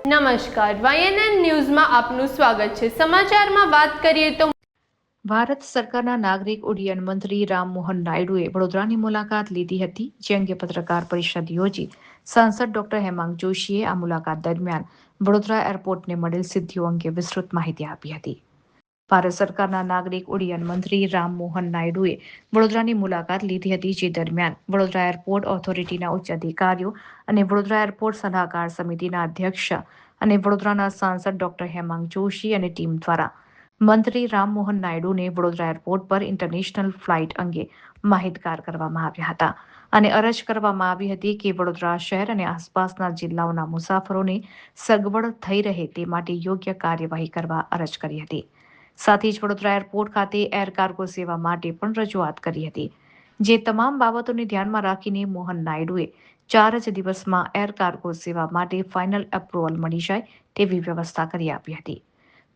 નમસ્કાર, YNN ન્યૂઝમાં આપનું સ્વાગત છે। સમાચારમાં વાત કરીએ તો ભારત સરકારના નાગરિક ઉડ્ડયન મંત્રી રામમોહન નાયડુએ વડોદરાની મુલાકાત લીધી હતી, જે અંગે પત્રકાર પરિષદ યોજી સાંસદ ડોક્ટર હેમાંગ જોશીએ આ મુલાકાત દરમિયાન વડોદરા એરપોર્ટને મળેલ સિદ્ધિઓ અંગે વિસ્તૃત માહિતી આપી હતી। ભારત સરકારના નાગરિક ઉડ્ડયન મંત્રી રામમોહન નાયડુએ વડોદરાની મુલાકાત લીધી હતી, જે દરમિયાન વડોદરા એરપોર્ટ ઓથોરિટીના ઉચ્ચ અધિકારીઓ અને વડોદરા એરપોર્ટ સલાહકાર સમિતિના અધ્યક્ષ અને વડોદરાના સાંસદ ડોક્ટર હેમાંગ જોશી અને ટીમ દ્વારા મંત્રી રામમોહન નાયડુને વડોદરા એરપોર્ટ પર ઇન્ટરનેશનલ ફ્લાઇટ અંગે માહિતગાર કરવામાં આવ્યા હતા અને અરજ કરવામાં આવી હતી કે વડોદરા શહેર અને આસપાસના જિલ્લાઓના મુસાફરોને સગવડ થઈ રહે તે માટે યોગ્ય કાર્યવાહી કરવા અરજ કરી હતી। સાથે જ વડોદરા એરપોર્ટ ખાતે એર કાર્ગો સેવા માટે પણ રજૂઆત કરી હતી, જે તમામ બાબતોને ધ્યાનમાં રાખીને મોહન નાયડુએ 4 જ દિવસમાં એર કાર્ગો સેવા માટે ફાઇનલ એપ્રુવલ મળી જાય તેવી વ્યવસ્થા કરી આપી હતી।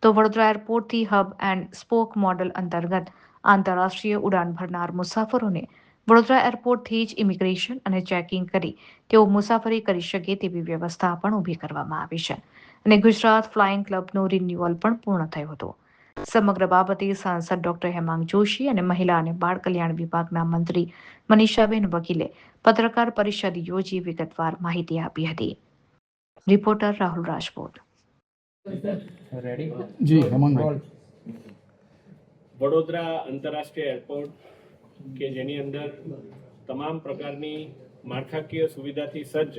તો વડોદરા એરપોર્ટથી હબ એન્ડ સ્પોક મોડલ અંતર્ગત આંતરરાષ્ટ્રીય ઉડાન ભરનાર મુસાફરોને વડોદરા એરપોર્ટથી જ ઇમિગ્રેશન અને ચેકિંગ કરી તેઓ મુસાફરી કરી શકે તેવી વ્યવસ્થા પણ ઊભી કરવામાં આવી છે અને ગુજરાત ફ્લાઇંગ ક્લબનું રિન્યુઅલ પણ પૂર્ણ થયું હતું। સમગ્ર બાબતે સાંસદ ડોક્ટર હેમાંગ જોશી અને મહિલા અને બાળ કલ્યાણ વિભાગના મંત્રી મનીષાબેન વકીલે પત્રકાર પરિષદ યોજી વિગતવાર માહિતી આપી હતી। રિપોર્ટર રાહુલ રાજપૂત। જી હેમાંગભાઈ, વડોદરા આંતરરાષ્ટ્રીય એરપોર્ટ કે જેની અંદર તમામ પ્રકારની માળખાકીય સુવિધાથી સજ્જ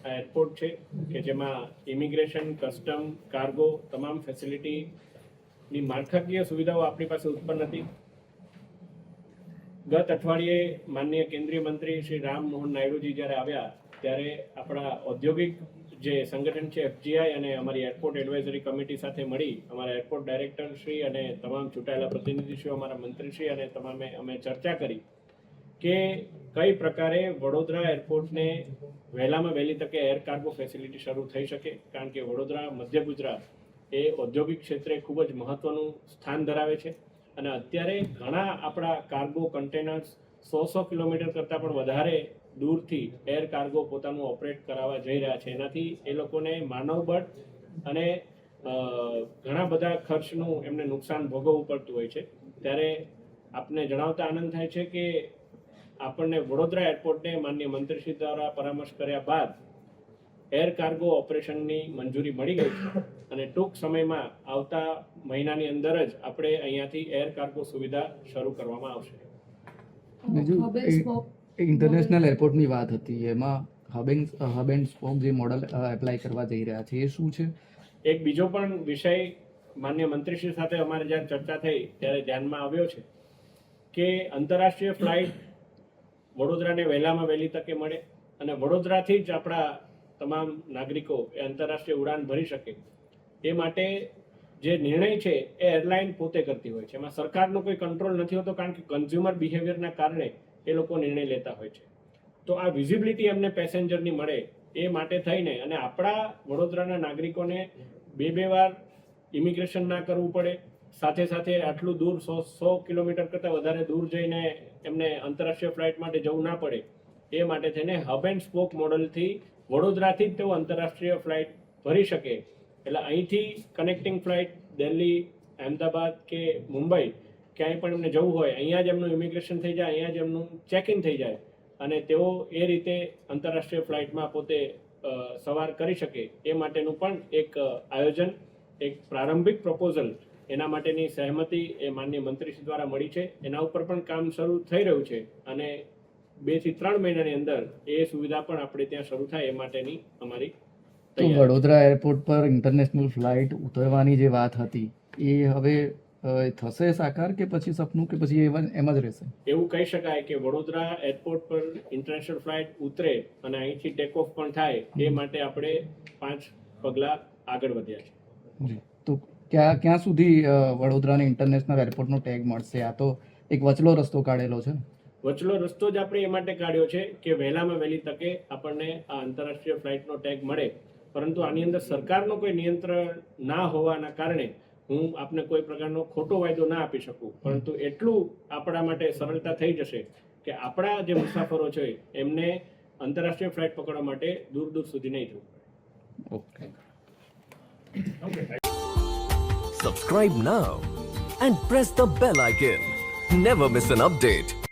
આ એરપોર્ટ છે કે જેમાં ઇમિગ્રેશન, કસ્ટમ, કાર્ગો તમામ ફેસિલિટીની માળખાકીય સુવિધાઓ આપણી પાસે ઉત્પન્ન હતી। ગત અઠવાડિયે માનનીય કેન્દ્રીય મંત્રી શ્રી રામમોહન નાયડુજી જ્યારે આવ્યા ત્યારે આપણા ઔદ્યોગિક જે સંગઠન છે FGI અને અમારી એરપોર્ટ એડવાઇઝરી કમિટી સાથે મળી અમારા એરપોર્ટ ડાયરેક્ટર શ્રી અને તમામ ચૂંટાયેલા પ્રતિનિધિશ્રીઓ, અમારા મંત્રીશ્રી અને તમામે અમે ચર્ચા કરી કે કઈ પ્રકારે વડોદરા એરપોર્ટને વહેલામાં વહેલી તકે એર કાર્ગો ફેસિલિટી શરૂ થઈ શકે, કારણ કે વડોદરા મધ્ય ગુજરાત એ ઔદ્યોગિક ક્ષેત્રે ખૂબ જ મહત્વનું સ્થાન ધરાવે છે અને અત્યારે ઘણા આપણા કાર્ગો કન્ટેનર્સ 100 કિલોમીટર કરતાં પણ વધારે દૂરથી એર કાર્ગો પોતાનું ઓપરેટ કરાવવા જઈ રહ્યા છે। એનાથી એ લોકોને માનવબળ અને ઘણા બધા ખર્ચનું એમને નુકસાન ભોગવવું પડતું હોય છે। ત્યારે આપને જણાવતા આનંદ થાય છે કે આપણને વડોદરા એરપોર્ટને માનનીય મંત્રીશ્રી દ્વારા પરામર્શ કર્યા બાદ એર કાર્ગો ઓપરેશનની મંજૂરી મળી ગઈ છે અને ટૂંક સમયમાં આવતા મહિનાની અંદર જ આપણે અહીંયાથી એર કાર્ગો સુવિધા શરૂ કરવામાં આવશે। ઇન્ટરનેશનલ એરપોર્ટની વાત હતી, એમાં હબ એન્ડ સ્પોક જે મોડલ એપ્લાય કરવા જઈ રહ્યા છે એ શું છે? એક બીજો પણ વિષય માન્ય મંત્રીશ્રી સાથે અમારે જ્યારે ચર્ચા થઈ ત્યારે ધ્યાનમાં આવ્યો છે કે આંતરરાષ્ટ્રીય ફ્લાઇટ વડોદરાને વહેલામાં વહેલી તકે મળે અને વડોદરાથી જ આપણા તમામ નાગરિકો એ આંતરરાષ્ટ્રીય ઉડાન ભરી શકે એ માટે જે નિર્ણય છે એ એરલાઇન પોતે કરતી હોય છે। એમાં સરકારનો કોઈ કંટ્રોલ નથી હોતો, કારણ કે કન્ઝ્યુમર બિહેવિયરના કારણે એ લોકો નિર્ણય લેતા હોય છે। તો આ વિઝિબિલિટી એમને પેસેન્જરની મળે એ માટે થઈને અને આપણા વડોદરાના નાગરિકોને બે વાર ઇમિગ્રેશન ના કરવું પડે, સાથે સાથે આટલું દૂર 100 કિલોમીટર કરતાં વધારે દૂર જઈને એમને આંતરરાષ્ટ્રીય ફ્લાઇટ માટે જવું ના પડે એ માટે થઈને હબ એન્ડ સ્પોક મોડલથી વડોદરાથી જ તેઓ આંતરરાષ્ટ્રીય ફ્લાઇટ ભરી શકે। એટલે અહીંથી કનેક્ટિંગ ફ્લાઇટ દિલ્હી, અહેમદાબાદ કે મુંબઈ ક્યાંય પણ એમને જવું હોય અહીંયા જ એમનું ઇમિગ્રેશન થઈ જાય, અહીંયા જ એમનું ચેક ઇન થઈ જાય અને તેઓ એ રીતે આંતરરાષ્ટ્રીય ફ્લાઇટમાં પોતે સવાર કરી શકે એ માટેનું પણ એક આયોજન, એક પ્રારંભિક પ્રપોઝલ એના માટેની સહેમતિ એ માનનીય મંત્રીશ્રી દ્વારા મળી છે। એના ઉપર પણ કામ શરૂ થઈ રહ્યું છે અને 2 થી 3 મહિનાની અંદર એ સુવિધા પણ આપણે ત્યાં શરૂ થાય એ માટેની અમારી વડોદરા એરપોર્ટ પર ઇન્ટરનેશનલ ફ્લાઇટ ઉતરવાની જે વાત હતી એ હવે થશે સાકાર કે પછી સપનું કે પછી એમ જ રહેશે? એવું કહી શકાય કે વડોદરા એરપોર્ટ પર ઇન્ટરનેશનલ ફ્લાઇટ ઉતરે અને અહીંથી ટેક ઓફ પણ થાય એ માટે આપણે 5 પગલાં આગળ વધ્યા છે। તો ક્યાં સુધી વડોદરાને ઇન્ટરનેશનલ એરપોર્ટનો ટેગ મળશે? આ તો એક વચલો રસ્તો કાઢેલો છે ને? વચલો રસ્તો જ આપણે એ માટે કાઢ્યો છે કે વહેલામાં વહેલી તકે આપણને આ આંતરરાષ્ટ્રીય ફ્લાઇટનો ટેગ મળે, પરંતુ આની અંદર સરકારનો કોઈ નિયંત્રણ ના હોવાના કારણે હું આપને કોઈ પ્રકારનો ખોટો વાયદો ના આપી શકું, પરંતુ એટલું આપણા માટે સરળતા થઈ જશે કે આપણા જે મુસાફરો છે એમને આંતરરાષ્ટ્રીય ફ્લાઇટ પકડવા માટે દૂર સુધી નહીં જવું પડે। Okay. Subscribe now and press the bell icon. Never miss an update.